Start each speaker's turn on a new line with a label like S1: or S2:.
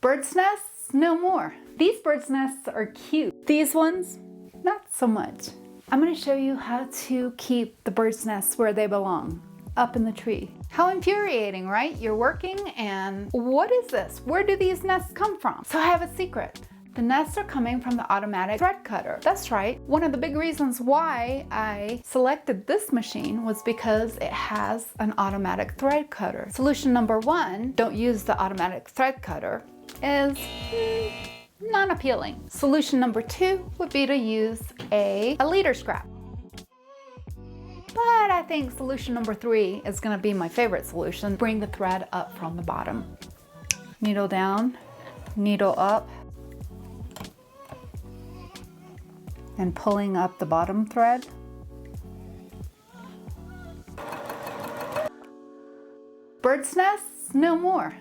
S1: Bird's nests, no more. These bird's nests are cute. These ones, not so much. I'm going to show you how to keep the bird's nests where they belong, up in the tree. How infuriating, right? You're working and what is this? Where do these nests come from? So I have a secret. The nests are coming from the automatic thread cutter. That's right. One of the big reasons why I selected this machine was because it has an automatic thread cutter. Solution number one, don't use the automatic thread cutter, is not appealing. Solution number two would be to use a leader scrap. But I think solution number three is going to be my favorite solution. Bring the thread up from the bottom. Needle down, needle up, and pulling up the bottom thread. Bird's nests, no more.